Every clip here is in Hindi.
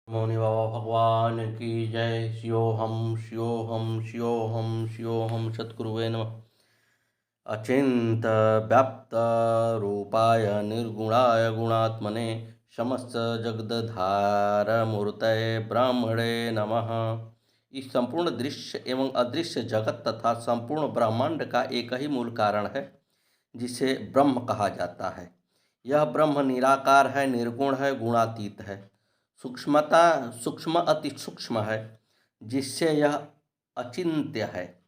मौनी बाबा भगवान की जय। शिवोहम शिवोहम शिवोहम शिवोहम सद्गुरुवे नमः। अचिंत व्याप्त रूपाय निर्गुणाय गुणात्मने समस्त जगदधार मूर्तये ब्राह्मणे नमः। इस संपूर्ण दृश्य एवं अदृश्य जगत तथा संपूर्ण ब्रह्मांड का एक ही मूल कारण है, जिसे ब्रह्म कहा जाता है। यह ब्रह्म निराकार है, निर्गुण है, गुणातीत है, सूक्ष्म अति सूक्ष्म है, जिससे यह अचिंत्य है।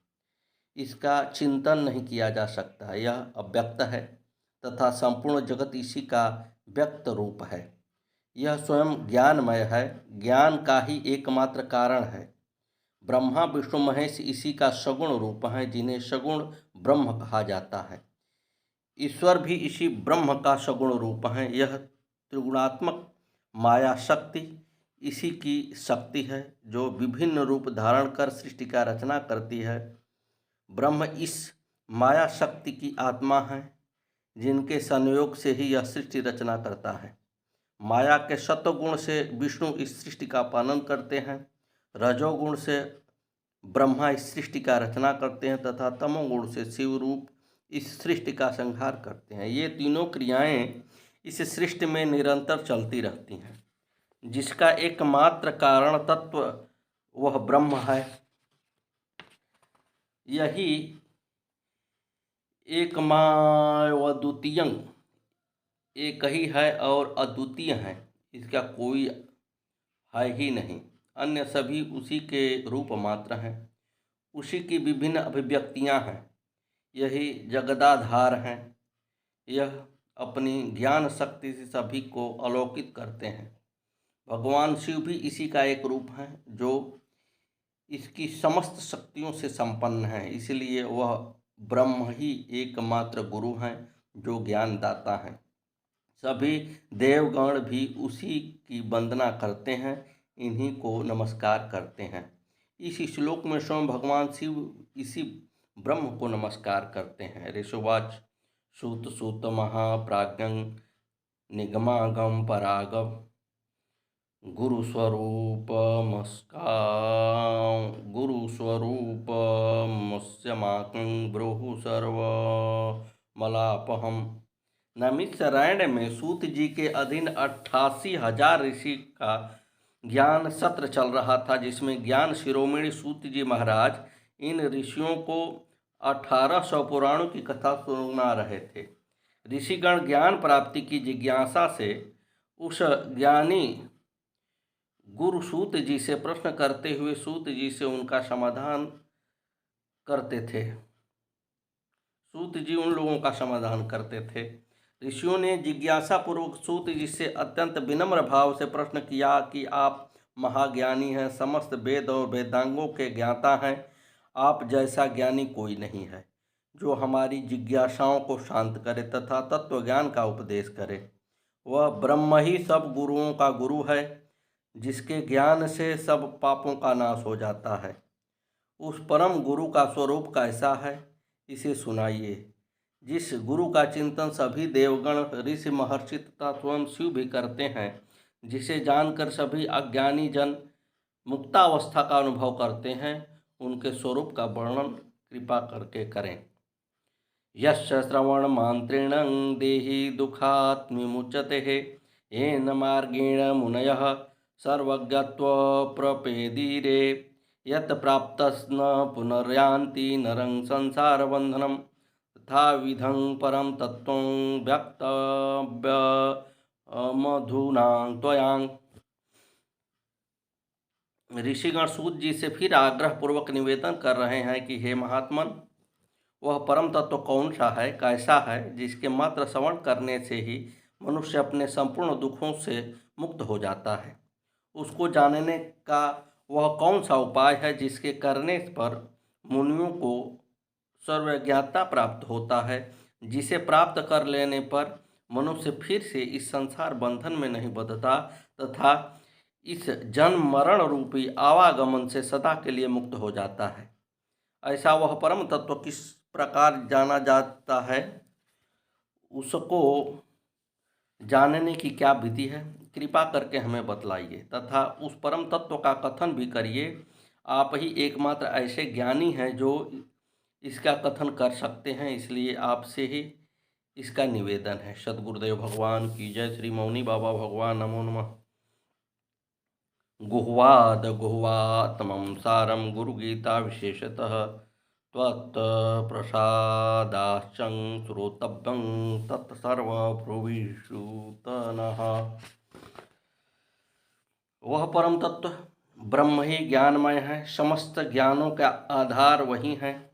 इसका चिंतन नहीं किया जा सकता। यह अव्यक्त है तथा संपूर्ण जगत इसी का व्यक्त रूप है। यह स्वयं ज्ञानमय है, ज्ञान का ही एकमात्र कारण है। ब्रह्मा विष्णु महेश इसी का सगुण रूप है, जिन्हें सगुण ब्रह्म कहा जाता है। ईश्वर भी इसी ब्रह्म का सगुण रूप है। यह त्रिगुणात्मक माया शक्ति इसी की शक्ति है, जो विभिन्न रूप धारण कर सृष्टि का रचना करती है। ब्रह्म इस माया शक्ति की आत्मा है, जिनके संयोग से ही यह सृष्टि रचना करता है। माया के सत्वगुण से विष्णु इस सृष्टि का पालन करते हैं, रजोगुण से ब्रह्मा इस सृष्टि का रचना करते हैं तथा तमोगुण से शिव रूप इस सृष्टि का संहार करते हैं। ये तीनों क्रियाएं इस सृष्टि में निरंतर चलती रहती हैं, जिसका एकमात्र कारण तत्व वह ब्रह्म है। यही एकमावद्वितीयं, एक ही है और अद्वितीय है, इसका कोई है ही नहीं। अन्य सभी उसी के रूप मात्र हैं, उसी की विभिन्न अभिव्यक्तियां हैं। यही जगदाधार हैं। यह अपनी ज्ञान शक्ति से सभी को अलौकित करते हैं। भगवान शिव भी इसी का एक रूप है, जो इसकी समस्त शक्तियों से संपन्न है। इसलिए वह ब्रह्म ही एकमात्र गुरु हैं, जो ज्ञानदाता हैं। सभी देवगण भी उसी की वंदना करते हैं, इन्हीं को नमस्कार करते हैं। इस श्लोक में स्वयं भगवान शिव इसी ब्रह्म को नमस्कार करते हैं। ऋषुवाच सूत सूत महाप्राज्ञं निगमागम परागम गुरुस्वरूपमस्यामाकं ब्रूहि सर्वमलापहम्। नैमिषारण्य में सूत जी के अधीन 88,000 ऋषि का ज्ञान सत्र चल रहा था, जिसमें ज्ञान शिरोमणि सूत जी महाराज इन ऋषियों को 1800 पुराणों की कथा सुना रहे थे। ऋषिगण ज्ञान प्राप्ति की जिज्ञासा से उस ज्ञानी गुरु सूत जी से प्रश्न करते हुए सूत जी से उनका समाधान करते थे। सूत जी उन लोगों का समाधान करते थे। ऋषियों ने जिज्ञासा पूर्वक सूत जी से अत्यंत विनम्र भाव से प्रश्न किया कि आप महाज्ञानी हैं, समस्त वेद और वेदांगों के ज्ञाता हैं। आप जैसा ज्ञानी कोई नहीं है, जो हमारी जिज्ञासाओं को शांत करे तथा तत्व ज्ञान का उपदेश करे। वह ब्रह्म ही सब गुरुओं का गुरु है, जिसके ज्ञान से सब पापों का नाश हो जाता है। उस परम गुरु का स्वरूप कैसा है, इसे सुनाइए। जिस गुरु का चिंतन सभी देवगण, ऋषि, महर्षि तथा स्वयं शिव भी करते हैं, जिसे जानकर सभी अज्ञानी जन मुक्तावस्था का अनुभव करते हैं, उनके स्वरूप का वर्णन कृपा करके करें। यस्य श्रवण मांत्रेण देहि दुखात् विमुच्यते, येन मार्गेण मुनयः सर्वज्ञत्व प्रपेदीरे, यत् प्राप्तस्न पुनर्यान्ति नरं संसारबन्धनं, तथाविधं परं तत्त्वं व्यक्तव्यमधुना त्वया। ऋषिगण सूत जी से फिर आग्रह पूर्वक निवेदन कर रहे हैं कि हे महात्मन, वह परम तत्व कौन सा है, कैसा है, जिसके मात्र श्रवण करने से ही मनुष्य अपने संपूर्ण दुखों से मुक्त हो जाता है। उसको जानने का वह कौन सा उपाय है, जिसके करने पर मुनियों को सर्वज्ञता प्राप्त होता है, जिसे प्राप्त कर लेने पर मनुष्य फिर से इस संसार बंधन में नहीं बंधता तथा इस जन्म मरण रूपी आवागमन से सदा के लिए मुक्त हो जाता है। ऐसा वह परम तत्व किस प्रकार जाना जाता है, उसको जानने की क्या विधि है, कृपा करके हमें बतलाइए तथा उस परम तत्व का कथन भी करिए। आप ही एकमात्र ऐसे ज्ञानी हैं जो इसका कथन कर सकते हैं, इसलिए आपसे ही इसका निवेदन है। सद्गुरुदेव भगवान की जय। श्री मौनी बाबा भगवान नमो नमः। गुह्वाद गुह्वात्मं सारं गुरुगीता विशेषतः त्वत्प्रसादाश्चं श्रोतव्यं तत्सर्वभ्रुविषूतनः। वह परम तत्व ब्रह्म ही ज्ञानमय है, समस्त ज्ञानों का आधार वही है,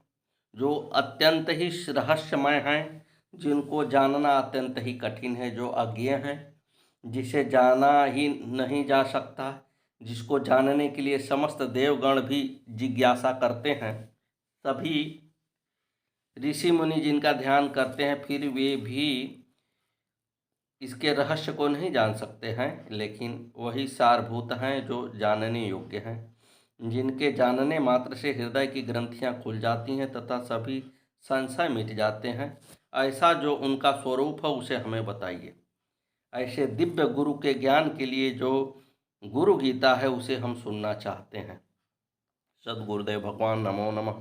जो अत्यंत ही रहस्यमय हैं, जिनको जानना अत्यंत ही कठिन है, जो अज्ञेय हैं, जिसे जाना ही नहीं जा सकता, जिसको जानने के लिए समस्त देवगण भी जिज्ञासा करते हैं। सभी ऋषि मुनि जिनका ध्यान करते हैं, फिर वे भी इसके रहस्य को नहीं जान सकते हैं, लेकिन वही सारभूत हैं जो जानने योग्य हैं, जिनके जानने मात्र से हृदय की ग्रंथियां खुल जाती हैं तथा सभी संशय मिट जाते हैं। ऐसा जो उनका स्वरूप है उसे हमें बताइए। ऐसे दिव्य गुरु के ज्ञान के लिए जो गुरु गीता है उसे हम सुनना चाहते हैं। सद्गुरुदेव भगवान नमो नमः।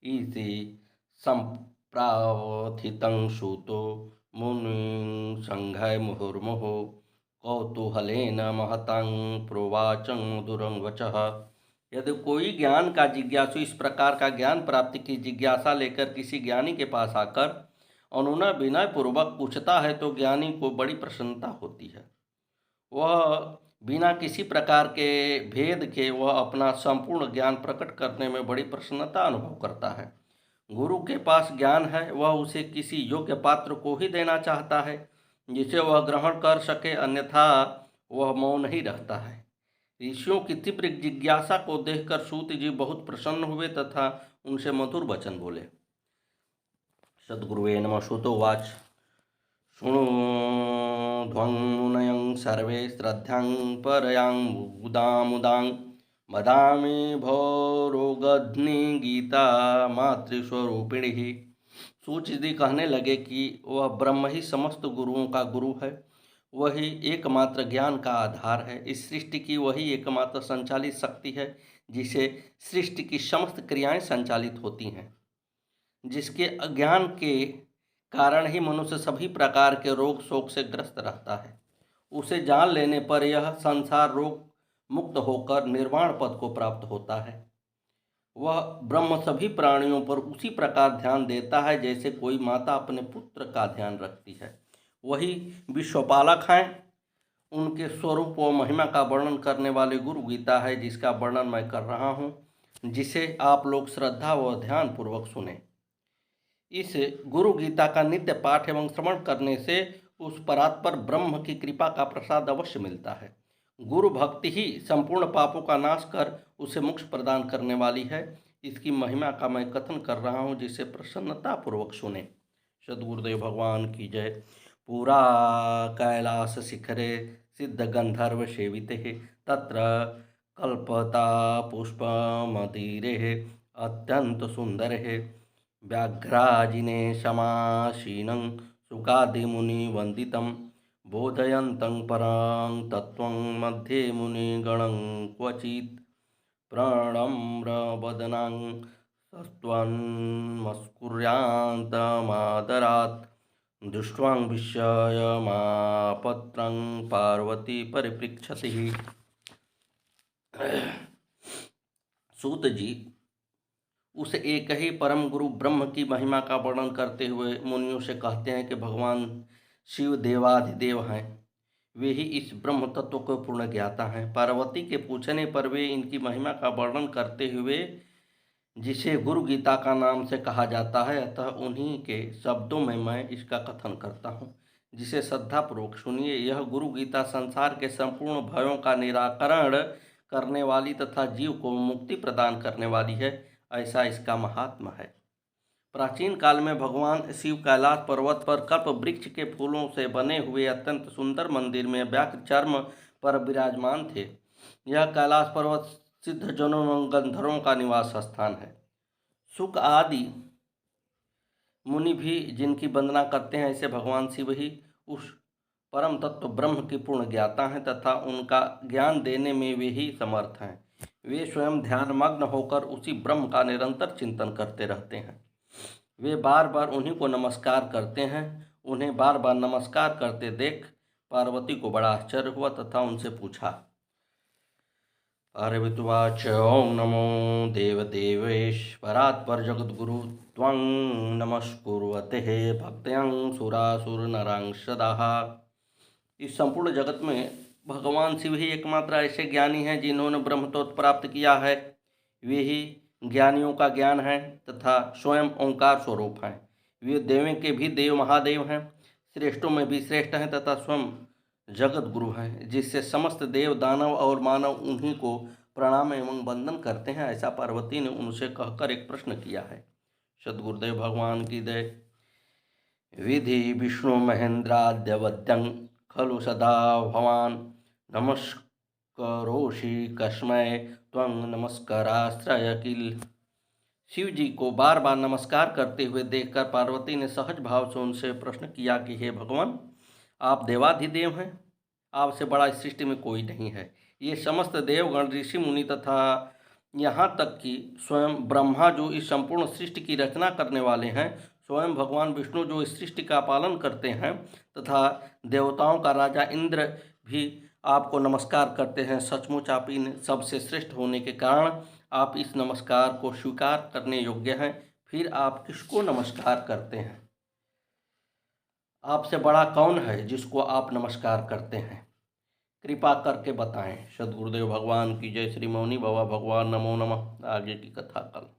इति संप्राथितं श्रुतो मुनिं संघय मुहुर्मुहुः कौतूहलेन महतां प्रोवाचं मधुरं वचः। यदि कोई ज्ञान का जिज्ञासु इस प्रकार का ज्ञान प्राप्ति की जिज्ञासा लेकर किसी ज्ञानी के पास आकर अनुनय विनय पूर्वक पूछता है तो ज्ञानी को बड़ी प्रसन्नता होती है। वह बिना किसी प्रकार के भेद के वह अपना संपूर्ण ज्ञान प्रकट करने में बड़ी प्रसन्नता अनुभव करता है। गुरु के पास ज्ञान है, वह उसे किसी योग्य पात्र को ही देना चाहता है जिसे वह ग्रहण कर सके, अन्यथा वह मौन ही रहता है। ऋषियों की तीव्र जिज्ञासा को देखकर सूत जी बहुत प्रसन्न हुए तथा उनसे मधुर वचन बोले। सद्गुरुवे नमः। श्रुतोवाच शृणुध्वं मुनयं सर्वे श्रद्धां परयां मुदां वदामि भौरोगध्नि गीता मातृस्वरूपिणी। सूत जी कहने लगे कि वह ब्रह्म ही समस्त गुरुओं का गुरु है, वही एकमात्र ज्ञान का आधार है। इस सृष्टि की वही एकमात्र संचालित शक्ति है, जिसे सृष्टि की समस्त क्रियाएं संचालित होती हैं। जिसके अज्ञान के कारण ही मनुष्य सभी प्रकार के रोग शोक से ग्रस्त रहता है। उसे जान लेने पर यह संसार रोग मुक्त होकर निर्वाण पद को प्राप्त होता है। वह ब्रह्म सभी प्राणियों पर उसी प्रकार ध्यान देता है जैसे कोई माता अपने पुत्र का ध्यान रखती है। वही विश्वपालक हैं। उनके स्वरूप व महिमा का वर्णन करने वाले गुरु गीता है, जिसका वर्णन मैं कर रहा हूँ, जिसे आप लोग श्रद्धा व ध्यान पूर्वक सुने। इस गुरु गीता का नित्य पाठ एवं श्रवण करने से उस परात्पर ब्रह्म की कृपा का प्रसाद अवश्य मिलता है। गुरु भक्ति ही संपूर्ण पापों का नाश कर उसे मोक्ष प्रदान करने वाली है। इसकी महिमा का मैं कथन कर रहा हूँ, जिसे प्रसन्नता पूर्वक सुने। सद्गुरुदेव भगवान की जय। पूरा कैलास शिखरे सिद्ध गंधर्व सेविते तत्र कल्पता पुष्पमधीरे अत्यंत सुंदर व्याघ्राजिने समासीनं शुकादिमुनिवन्दितं बोधयन्तं परं तत्त्वं मध्ये मुनिगणं क्वचित् प्रणम्रवदनां सत्त्वन्मस्कुर्यान्तमादरात् दृष्ट्वा विस्मयमापत्रं पार्वती परिपृच्छति। सूत जी उस एक ही परम गुरु ब्रह्म की महिमा का वर्णन करते हुए मुनियों से कहते हैं कि भगवान शिव देवाधिदेव हैं। वे ही इस ब्रह्म तत्व को पूर्ण ज्ञाता हैं। पार्वती के पूछने पर वे इनकी महिमा का वर्णन करते हुए, जिसे गुरु गीता का नाम से कहा जाता है, अतः उन्हीं के शब्दों में मैं इसका कथन करता हूँ, जिसे श्रद्धापूर्वक सुनिए। यह गुरु गीता संसार के संपूर्ण भयों का निराकरण करने वाली तथा जीव को मुक्ति प्रदान करने वाली है, ऐसा इसका महात्मा है। प्राचीन काल में भगवान शिव कैलाश पर्वत पर कल्प वृक्ष के फूलों से बने हुए अत्यंत सुंदर मंदिर में व्याघ्र चर्म पर विराजमान थे। यह कैलाश पर्वत सिद्ध जनों एवं गंधर्वों का निवास स्थान है। शुक आदि मुनि भी जिनकी वंदना करते हैं, ऐसे भगवान शिव ही उस परम तत्व ब्रह्म की पूर्ण ज्ञाता हैं तथा उनका ज्ञान देने में वे ही समर्थ हैं। वे स्वयं ध्यानमग्न होकर उसी ब्रह्म का निरंतर चिंतन करते रहते हैं। वे बार बार उन्हीं को नमस्कार करते हैं। उन्हें बार बार नमस्कार करते देख पार्वती को बड़ा आश्चर्य हुआ तथा उनसे पूछा। पार्वतीवाच ओं नमो देवदेवेश्वरात् परजगद्गुरु त्वं नमस्कुर्वते भक्त्यं सुरासुरनरांशदाः। इस संपूर्ण जगत में भगवान शिव ही एकमात्र ऐसे ज्ञानी हैं जिन्होंने ब्रह्मतत्व प्राप्त किया है। वे ही ज्ञानियों का ज्ञान है तथा स्वयं ओंकार स्वरूप हैं। वे देवों के भी देव महादेव हैं, श्रेष्ठों में भी श्रेष्ठ हैं तथा स्वयं जगत गुरु हैं, जिससे समस्त देव दानव और मानव उन्हीं को प्रणाम एवं वंदन करते हैं। ऐसा पार्वती ने उनसे कहकर एक प्रश्न किया है। सद्गुरुदेव भगवान की जय। विधि विष्णु महेंद्राद्यवद्यं खलु सदा भवान नमस्करोषि कस्मै त्वं नमस्काराश्रय किल। शिव जी को बार बार नमस्कार करते हुए देखकर पार्वती ने सहज भाव से उनसे प्रश्न किया कि हे भगवान, आप देवाधिदेव हैं, आपसे बड़ा इस सृष्टि में कोई नहीं है। ये समस्त देवगण ऋषि मुनि तथा यहाँ तक कि स्वयं ब्रह्मा जो इस संपूर्ण सृष्टि की रचना करने वाले हैं, स्वयं भगवान विष्णु जो इस सृष्टि का पालन करते हैं तथा देवताओं का राजा इंद्र भी आपको नमस्कार करते हैं। सचमुच आप इन सबसे श्रेष्ठ होने के कारण आप इस नमस्कार को स्वीकार करने योग्य हैं। फिर आप किसको नमस्कार करते हैं? आपसे बड़ा कौन है जिसको आप नमस्कार करते हैं? कृपा करके बताएं। सद्गुरुदेव भगवान की जय। श्री मौनी बाबा भगवान नमो नमः। आगे की कथा कल।